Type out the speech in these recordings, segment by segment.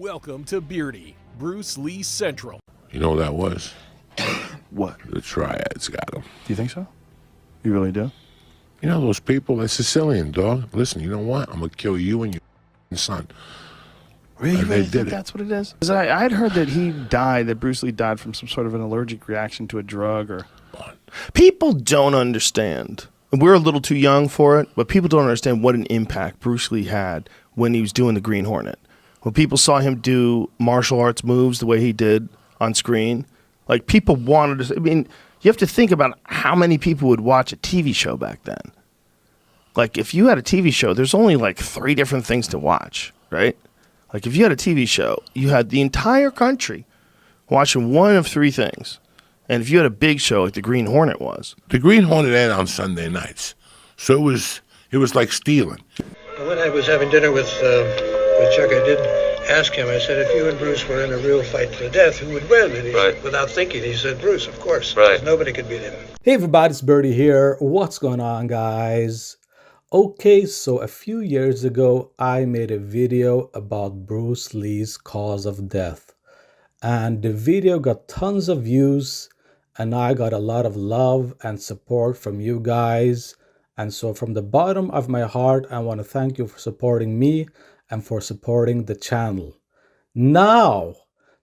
Welcome to Beardy, Bruce Lee Central. You know what that was? What? The triads got him. Do you think so? You really do? You know those people, they're Sicilian, dog. Listen, you know what? I'm going to kill you and your son. Really? And Really they did think it. that's what it is? 'Cause I'd heard that Bruce Lee died from some sort of an allergic reaction to a drug or... People don't understand. We're a little too young for it, but people don't understand what an impact Bruce Lee had when he was doing the Green Hornet. When people saw him do martial arts moves the way he did on screen, like people wanted to... I mean, you have to think about how many people would watch a TV show back then. Like, if you had a TV show, there's only like 3 different things to watch, right? Like, if you had a TV show, you had the entire country watching one of 3 things. And if you had a big show like the Green Hornet was. The Green Hornet aired on Sunday nights. So it was like stealing. When I was having dinner with Chuck, I did ask him, I said, if you and Bruce were in a real fight to the death, who would win? And he, without thinking, he said, Bruce, of course. Right. Nobody could beat him. Hey everybody, it's Birdie here. What's going on, guys? Okay, so a few years ago, I made a video about Bruce Lee's cause of death. And the video got tons of views, and I got a lot of love and support from you guys. And so from the bottom of my heart, I want to thank you for supporting me and for supporting the channel. Now,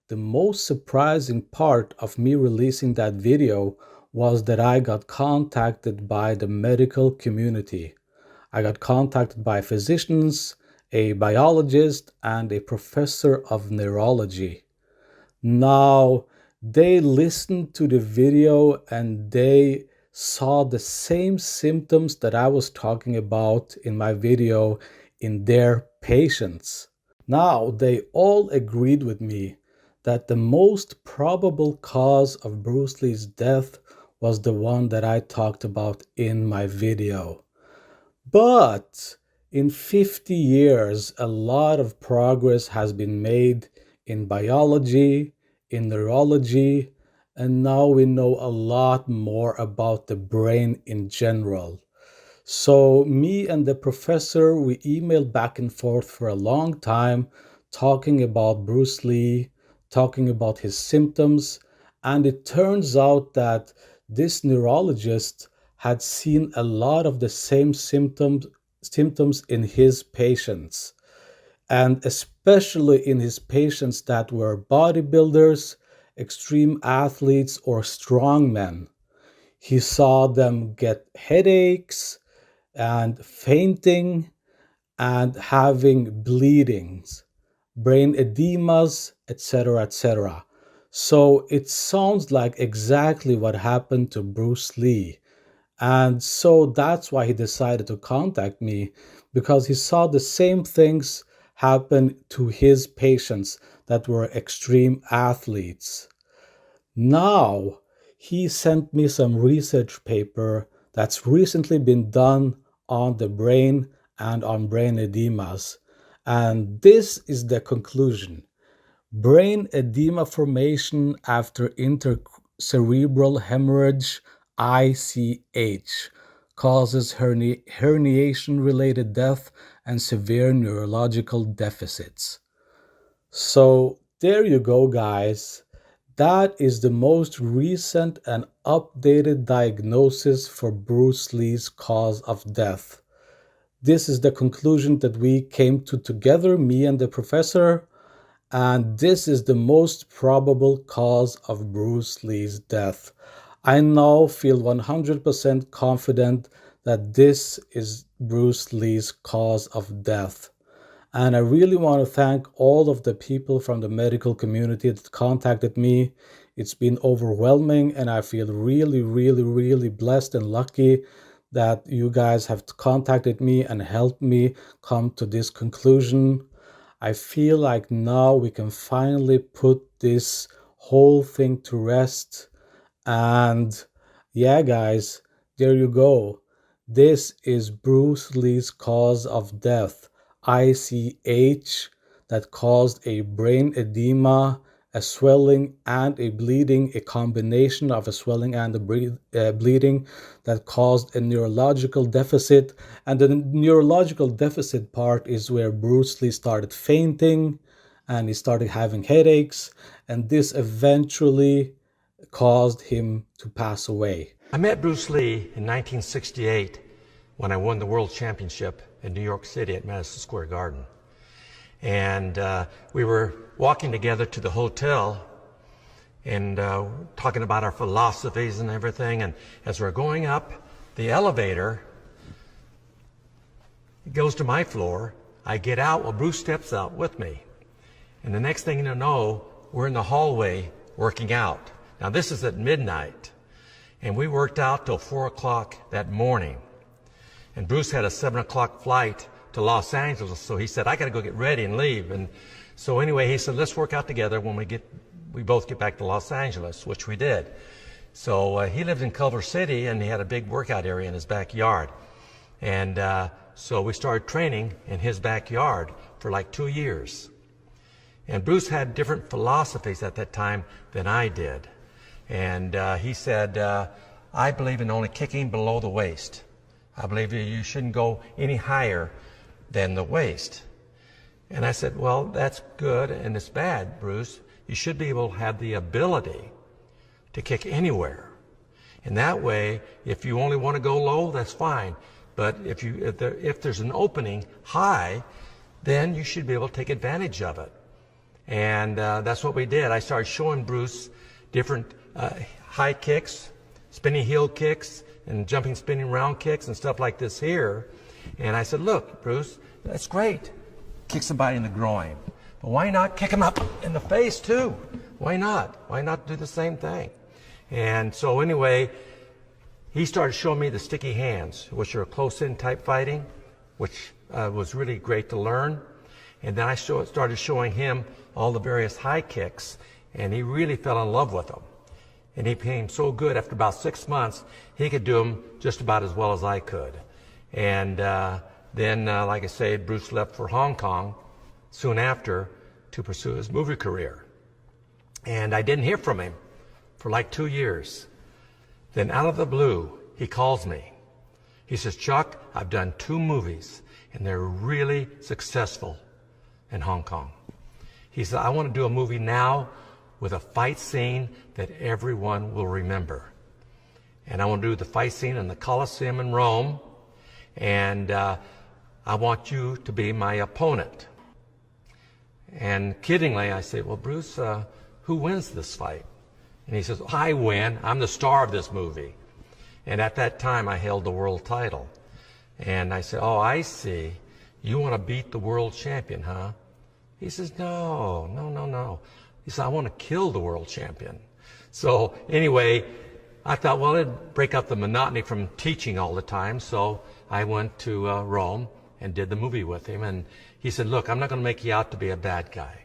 the most surprising part of me releasing that video was that I got contacted by the medical community. I got contacted by physicians, a biologist, and a professor of neurology. Now, they listened to the video and they saw the same symptoms that I was talking about in my video in their patients. Now, they all agreed with me that the most probable cause of Bruce Lee's death was the one that I talked about in my video. But in 50 years, a lot of progress has been made in biology, in neurology, and now we know a lot more about the brain in general. So me and the professor, we emailed back and forth for a long time, talking about Bruce Lee, talking about his symptoms, and it turns out that this neurologist had seen a lot of the same symptoms in his patients, and especially in his patients that were bodybuilders, extreme athletes, or strongmen. He saw them get headaches and fainting and having bleedings, brain edemas, etc., etc. So it sounds like exactly what happened to Bruce Lee. And so that's why he decided to contact me, because he saw the same things happen to his patients that were extreme athletes. Now, he sent me some research paper that's recently been done on the brain and on brain edemas. And this is the conclusion. Brain edema formation after intracerebral hemorrhage, ICH, causes herniation-related death and severe neurological deficits. So there you go, guys. That is the most recent and updated diagnosis for Bruce Lee's cause of death. This is the conclusion that we came to together, me and the professor, and this is the most probable cause of Bruce Lee's death. I now feel 100% confident that this is Bruce Lee's cause of death. And I really want to thank all of the people from the medical community that contacted me. It's been overwhelming, and I feel really, really, really blessed and lucky that you guys have contacted me and helped me come to this conclusion. I feel like now we can finally put this whole thing to rest. And yeah, guys, there you go. This is Bruce Lee's cause of death, ICH, that caused a brain edema, a swelling, and a bleeding, a combination of a swelling and a bleeding that caused a neurological deficit. And the neurological deficit part is where Bruce Lee started fainting and he started having headaches, and this eventually caused him to pass away. I met Bruce Lee in 1968 when I won the World Championship in New York City at Madison Square Garden. And we were walking together to the hotel and talking about our philosophies and everything. And as we're going up the elevator, it goes to my floor. I get out, well, Bruce steps out with me. And the next thing you know, we're in the hallway working out. Now, this is at midnight. And we worked out till 4 o'clock that morning. And Bruce had a 7 o'clock flight to Los Angeles, so he said, I got to go get ready and leave. And so anyway, he said, let's work out together when we both get back to Los Angeles, which we did. So he lived in Culver City, and he had a big workout area in his backyard. And so we started training in his backyard for like 2 years. And Bruce had different philosophies at that time than I did. And he said, I believe in only kicking below the waist. I believe you shouldn't go any higher than the waist. And I said, well, that's good and it's bad, Bruce. You should be able to have the ability to kick anywhere. And that way, if you only want to go low, that's fine. But if there's an opening high, then you should be able to take advantage of it. And that's what we did. I started showing Bruce different high kicks, spinning heel kicks, and jumping, spinning round kicks and stuff like this here. And I said, look, Bruce, that's great. Kick somebody in the groin. But why not kick him up in the face too? Why not? Why not do the same thing? And so anyway, he started showing me the sticky hands, which are close-in type fighting, which was really great to learn. And then I started showing him all the various high kicks, and he really fell in love with them. And he became so good after about 6 months, he could do them just about as well as I could. And then, like I say, Bruce left for Hong Kong soon after to pursue his movie career. And I didn't hear from him for like 2 years. Then out of the blue, he calls me. He says, Chuck, I've done 2 movies, and they're really successful in Hong Kong. He said, I want to do a movie now with a fight scene that everyone will remember. And I want to do the fight scene in the Colosseum in Rome, and I want you to be my opponent. And kiddingly, I said, well, Bruce, who wins this fight? And he says, I win. I'm the star of this movie. And at that time, I held the world title. And I said, oh, I see. You want to beat the world champion, huh? He says, no. He said, I want to kill the world champion. So anyway, I thought, well, it'd break up the monotony from teaching all the time. So I went to Rome and did the movie with him. And he said, look, I'm not going to make you out to be a bad guy.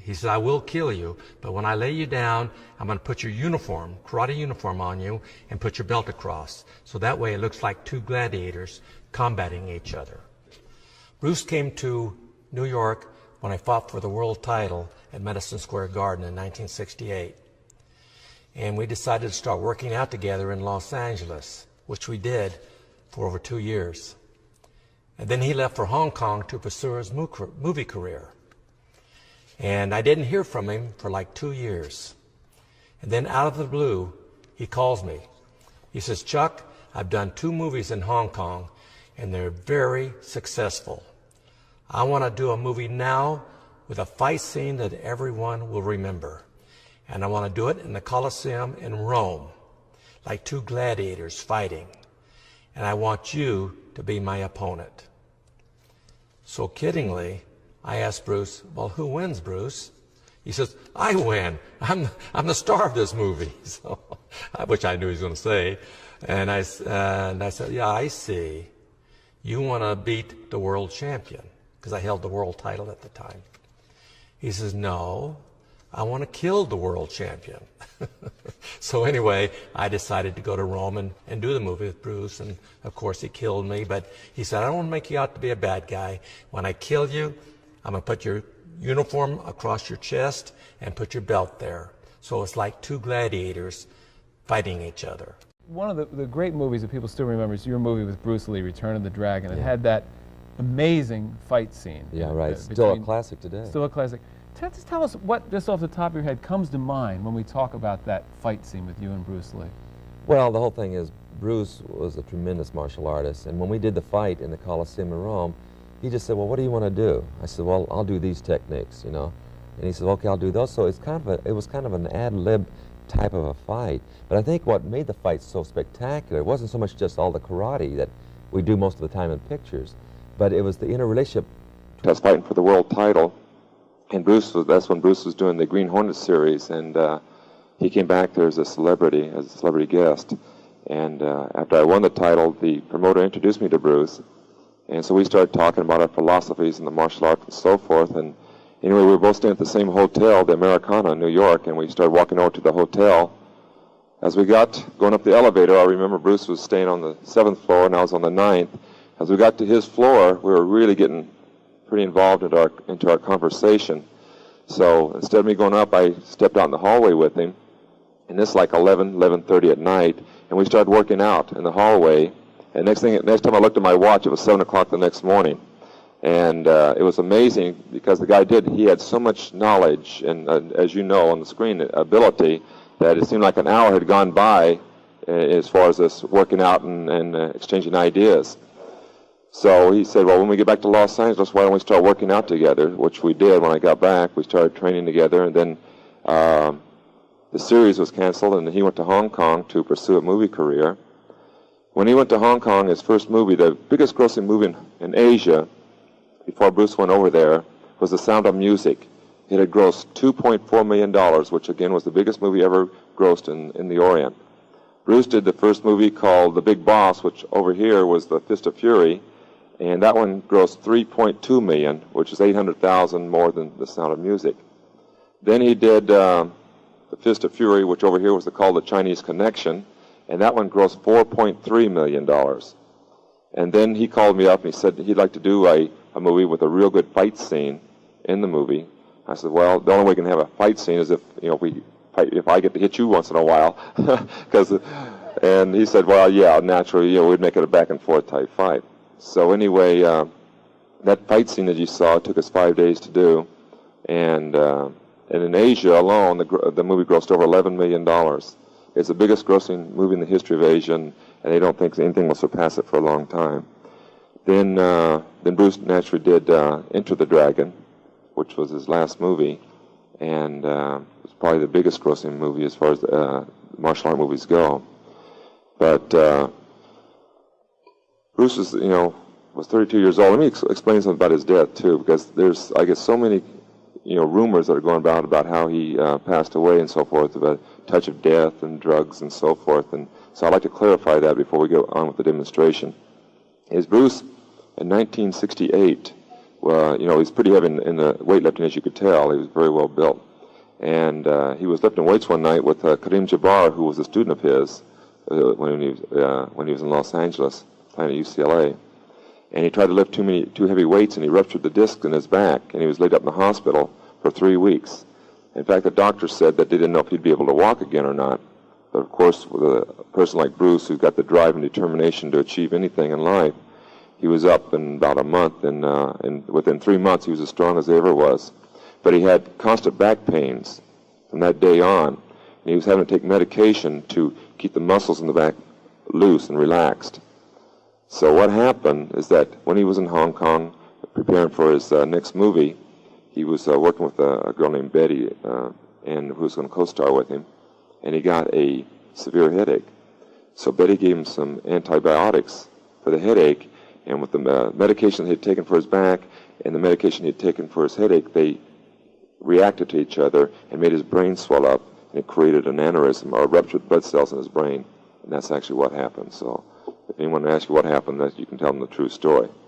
He said, I will kill you, but when I lay you down, I'm going to put your uniform, karate uniform on you, and put your belt across. So that way it looks like 2 gladiators combating each other. Bruce came to New York when I fought for the world title at Madison Square Garden in 1968. And we decided to start working out together in Los Angeles, which we did for over 2 years. And then he left for Hong Kong to pursue his movie career. And I didn't hear from him for like 2 years. And then out of the blue, he calls me. He says, Chuck, I've done 2 movies in Hong Kong, and they're very successful. I want to do a movie now with a fight scene that everyone will remember. And I want to do it in the Colosseum in Rome, like 2 gladiators fighting. And I want you to be my opponent. So kiddingly, I asked Bruce, well, who wins, Bruce? He says, I win. I'm the star of this movie. So, which I knew he was going to say. And I said, yeah, I see. You want to beat the world champion, because I held the world title at the time. He says, no, I want to kill the world champion. So anyway, I decided to go to Rome and do the movie with Bruce. And of course, he killed me. But he said, I don't want to make you out to be a bad guy. When I kill you, I'm going to put your uniform across your chest and put your belt there. So it's like 2 gladiators fighting each other. One of the great movies that people still remember is your movie with Bruce Lee, Return of the Dragon. It had that amazing fight scene. Yeah, right. Still a classic today. Still a classic. Just tell us what, just off the top of your head, comes to mind when we talk about that fight scene with you and Bruce Lee. Well, the whole thing is Bruce was a tremendous martial artist, and when we did the fight in the Coliseum in Rome, he just said, well, what do you want to do? I said, well, I'll do these techniques, you know. And he said, okay, I'll do those. So it's kind of it was kind of an ad-lib type of a fight. But I think what made the fight so spectacular wasn't so much just all the karate that we do most of the time in pictures, but it was the interrelationship. I was fighting for the world title, and that's when Bruce was doing the Green Hornet series, and he came back there as a celebrity guest. And after I won the title, the promoter introduced me to Bruce, and so we started talking about our philosophies and the martial arts and so forth. And anyway, we were both staying at the same hotel, the Americana in New York, and we started walking over to the hotel. As we got going up the elevator, I remember Bruce was staying on the 7th floor and I was on the 9th. As we got to his floor, we were really getting pretty involved into our conversation. So instead of me going up, I stepped out in the hallway with him, and this like 11:30 at night, and we started working out in the hallway. And next time I looked at my watch, it was 7 o'clock the next morning. And it was amazing because the guy he had so much knowledge and, as you know on the screen, ability, that it seemed like an hour had gone by as far as us working out and exchanging ideas. So he said, well, when we get back to Los Angeles, why don't we start working out together, which we did. When I got back, we started training together, and then the series was canceled, and he went to Hong Kong to pursue a movie career. When he went to Hong Kong, his first movie, the biggest grossing movie in Asia, before Bruce went over there, was The Sound of Music. It had grossed $2.4 million, which again was the biggest movie ever grossed in the Orient. Bruce did the first movie called The Big Boss, which over here was The Fist of Fury, and that one grossed $3.2 million, which is $800,000 more than The Sound of Music. Then he did The Fist of Fury, which over here was called The Chinese Connection, and that one grossed $4.3 million. And then he called me up and he said he'd like to do a movie with a real good fight scene in the movie. I said, well, the only way we can have a fight scene is if I get to hit you once in a while. And he said, well, yeah, naturally, we'd make it a back and forth type fight. So anyway, that fight scene that you saw took us 5 days to do, and in Asia alone, the movie grossed over $11 million. It's the biggest grossing movie in the history of Asia, and they don't think anything will surpass it for a long time. Then Bruce naturally did Enter the Dragon, which was his last movie, and it was probably the biggest grossing movie as far as martial art movies go. But Bruce was 32 years old. Let me explain something about his death too, because there's, I guess, so many rumors that are going about how he passed away and so forth, about touch of death and drugs and so forth. And so I'd like to clarify that before we go on with the demonstration. Is Bruce in 1968? Well, he's pretty heavy in the weightlifting, as you could tell. He was very well built, and he was lifting weights one night with Karim Jabbar, who was a student of his when he was in Los Angeles, playing at UCLA. And he tried to lift too heavy weights, and he ruptured the disc in his back, and he was laid up in the hospital for 3 weeks. In fact, the doctor said that they didn't know if he'd be able to walk again or not. But of course, with a person like Bruce, who's got the drive and determination to achieve anything in life, he was up in about a month, and within 3 months, he was as strong as he ever was. But he had constant back pains from that day on, and he was having to take medication to keep the muscles in the back loose and relaxed. So what happened is that when he was in Hong Kong preparing for his next movie, he was working with a girl named Betty, and who was going to co-star with him, and he got a severe headache. So Betty gave him some antibiotics for the headache, and with the medication he had taken for his back and the medication he had taken for his headache, they reacted to each other and made his brain swell up, and it created an aneurysm or ruptured blood cells in his brain, and that's actually what happened. So if anyone asks you what happened, you can tell them the true story.